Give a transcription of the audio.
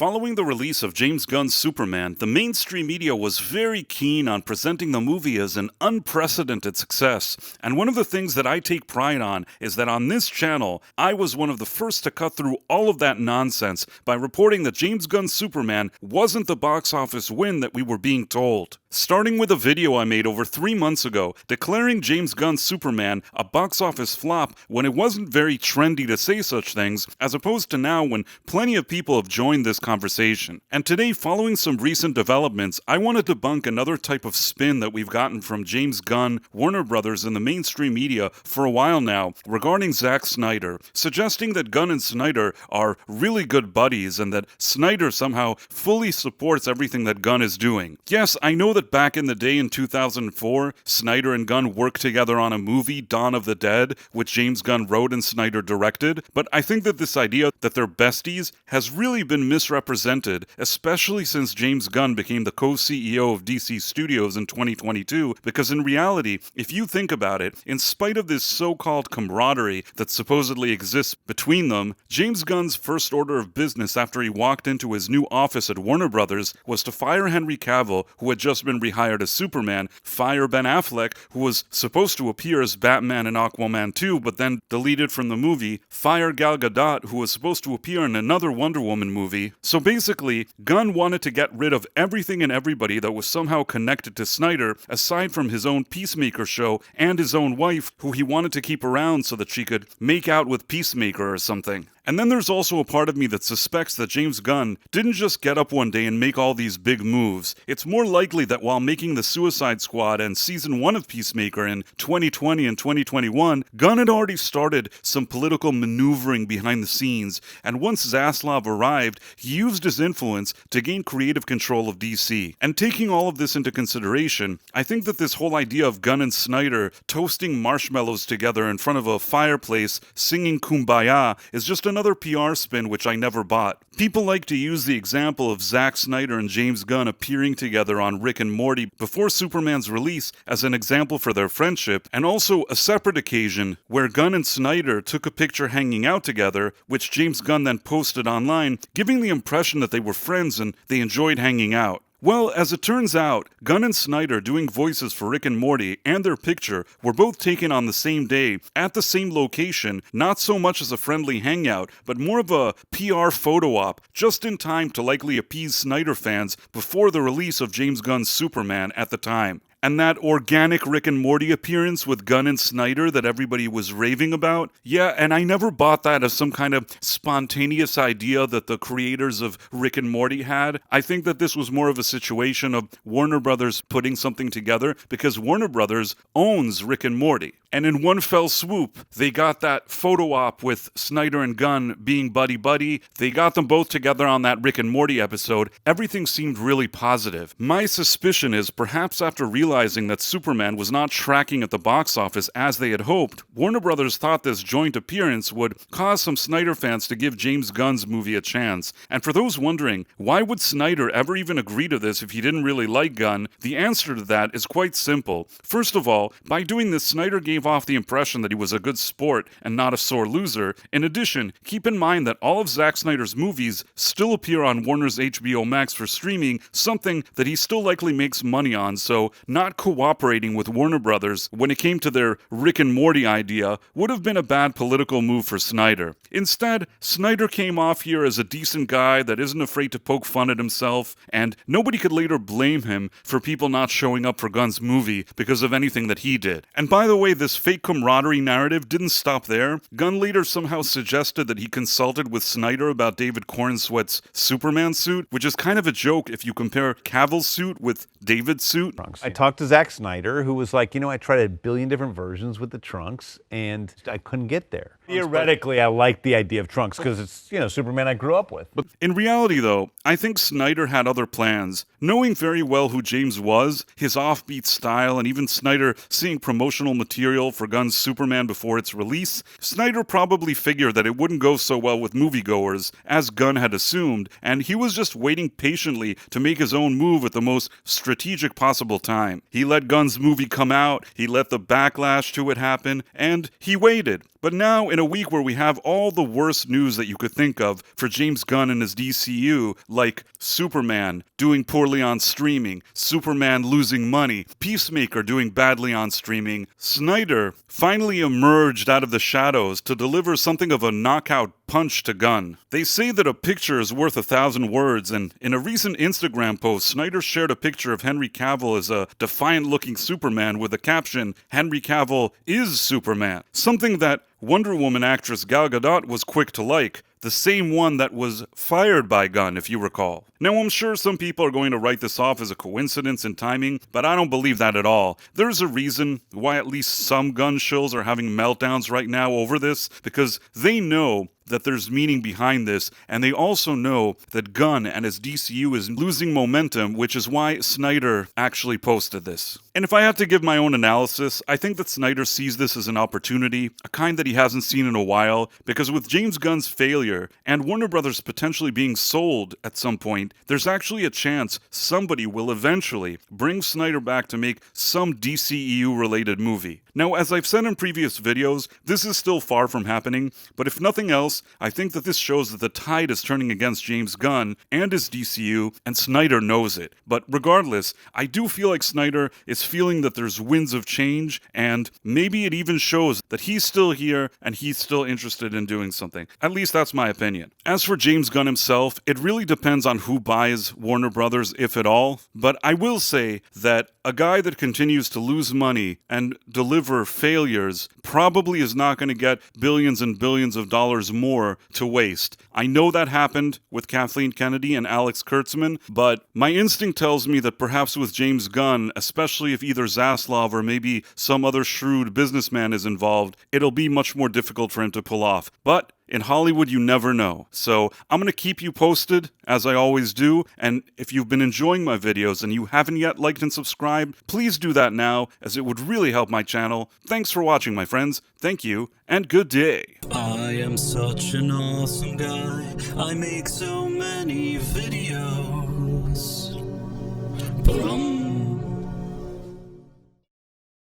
Following the release of James Gunn's Superman, the mainstream media was very keen on presenting the movie as an unprecedented success. And one of the things that I take pride on is that on this channel, I was one of the first to cut through all of that nonsense by reporting that James Gunn's Superman wasn't the box office win that we were being told. Starting with a video I made over 3 months ago, declaring James Gunn's Superman a box office flop when it wasn't very trendy to say such things, as opposed to now when plenty of people have joined this conversation. And today, following some recent developments, I want to debunk another type of spin that we've gotten from James Gunn, Warner Brothers, and the mainstream media for a while now regarding Zack Snyder, suggesting that Gunn and Snyder are really good buddies and that Snyder somehow fully supports everything that Gunn is doing. Yes, I know that back in the day in 2004, Snyder and Gunn worked together on a movie, Dawn of the Dead, which James Gunn wrote and Snyder directed, but I think that this idea that they're besties has really been misrepresented, especially since James Gunn became the co-CEO of DC Studios in 2022, because in reality, if you think about it, in spite of this so-called camaraderie that supposedly exists between them, James Gunn's first order of business after he walked into his new office at Warner Brothers was to fire Henry Cavill, who had just been rehired as Superman, fire Ben Affleck, who was supposed to appear as Batman in Aquaman 2, but then deleted from the movie, fire Gal Gadot, who was supposed to appear in another Wonder Woman movie. So basically, Gunn wanted to get rid of everything and everybody that was somehow connected to Snyder, aside from his own Peacemaker show and his own wife, who he wanted to keep around so that she could make out with Peacemaker or something. And then there's also a part of me that suspects that James Gunn didn't just get up one day and make all these big moves. It's more likely that while making The Suicide Squad and Season 1 of Peacemaker in 2020 and 2021, Gunn had already started some political maneuvering behind the scenes, and once Zaslav arrived, he used his influence to gain creative control of DC. And taking all of this into consideration, I think that this whole idea of Gunn and Snyder toasting marshmallows together in front of a fireplace, singing Kumbaya, is just another PR spin which I never bought. People like to use the example of Zack Snyder and James Gunn appearing together on Rick and Morty before Superman's release as an example for their friendship, and also a separate occasion where Gunn and Snyder took a picture hanging out together, which James Gunn then posted online, giving the impression that they were friends and they enjoyed hanging out. Well, as it turns out, Gunn and Snyder doing voices for Rick and Morty and their picture were both taken on the same day, at the same location, not so much as a friendly hangout, but more of a PR photo op, just in time to likely appease Snyder fans before the release of James Gunn's Superman at the time. And that organic Rick and Morty appearance with Gunn and Snyder that everybody was raving about? Yeah, and I never bought that as some kind of spontaneous idea that the creators of Rick and Morty had. I think that this was more of a situation of Warner Brothers putting something together because Warner Brothers owns Rick and Morty. And in one fell swoop, they got that photo op with Snyder and Gunn being buddy-buddy. They got them both together on that Rick and Morty episode. Everything seemed really positive. My suspicion is, perhaps after realizing that Superman was not tracking at the box office as they had hoped, Warner Brothers thought this joint appearance would cause some Snyder fans to give James Gunn's movie a chance. And for those wondering, why would Snyder ever even agree to this if he didn't really like Gunn? The answer to that is quite simple. First of all, by doing this, Snyder gave off the impression that he was a good sport and not a sore loser. In addition, keep in mind that all of Zack Snyder's movies still appear on Warner's HBO Max for streaming, something that he still likely makes money on, so not cooperating with Warner Brothers when it came to their Rick and Morty idea would have been a bad political move for Snyder. Instead, Snyder came off here as a decent guy that isn't afraid to poke fun at himself, and nobody could later blame him for people not showing up for Gunn's movie because of anything that he did. And by the way, this fake camaraderie narrative didn't stop there. Gunn later somehow suggested that he consulted with Snyder about David Corenswet's Superman suit, which is kind of a joke if you compare Cavill's suit with David's suit. I talked to Zack Snyder, who was like, I tried a billion different versions with the trunks, and I couldn't get there. Theoretically, I like the idea of trunks because it's, Superman I grew up with. But in reality, though, I think Snyder had other plans. Knowing very well who James was, his offbeat style, and even Snyder seeing promotional material for Gunn's Superman before its release, Snyder probably figured that it wouldn't go so well with moviegoers, as Gunn had assumed, and he was just waiting patiently to make his own move at the most strategic possible time. He let Gunn's movie come out, he let the backlash to it happen, and he waited. But now, in a week where we have all the worst news that you could think of for James Gunn and his DCU, like Superman doing poorly on streaming, Superman losing money, Peacemaker doing badly on streaming, Snyder finally emerged out of the shadows to deliver something of a knockout punch to Gunn. They say that a picture is worth 1,000 words, and in a recent Instagram post, Snyder shared a picture of Henry Cavill as a defiant-looking Superman with the caption, "Henry Cavill is Superman," something that Wonder Woman actress Gal Gadot was quick to like, the same one that was fired by Gunn, if you recall. Now, I'm sure some people are going to write this off as a coincidence in timing, but I don't believe that at all. There's a reason why at least some Gunn shows are having meltdowns right now over this, because they know that there's meaning behind this, and they also know that Gunn and his DCU is losing momentum, which is why Snyder actually posted this. And if I had to give my own analysis, I think that Snyder sees this as an opportunity, a kind that he hasn't seen in a while, because with James Gunn's failure and Warner Brothers potentially being sold at some point, there's actually a chance somebody will eventually bring Snyder back to make some DCEU-related movie. Now, as I've said in previous videos, this is still far from happening, but if nothing else, I think that this shows that the tide is turning against James Gunn and his DCU, and Snyder knows it. But regardless, I do feel like Snyder is feeling that there's winds of change, and maybe it even shows that he's still here and he's still interested in doing something. At least that's my opinion. As for James Gunn himself, it really depends on who buys Warner Brothers, if at all, but I will say that a guy that continues to lose money and deliver failures probably is not going to get billions and billions of dollars more to waste. I know that happened with Kathleen Kennedy and Alex Kurtzman, but my instinct tells me that perhaps with James Gunn, especially if either Zaslav or maybe some other shrewd businessman is involved, it'll be much more difficult for him to pull off. But in Hollywood, you never know. So I'm going to keep you posted, as I always do, and if you've been enjoying my videos and you haven't yet liked and subscribed, please do that now, as it would really help my channel. Thanks for watching, my friends. Thank you, and good day. I am such an awesome guy. I make so many videos.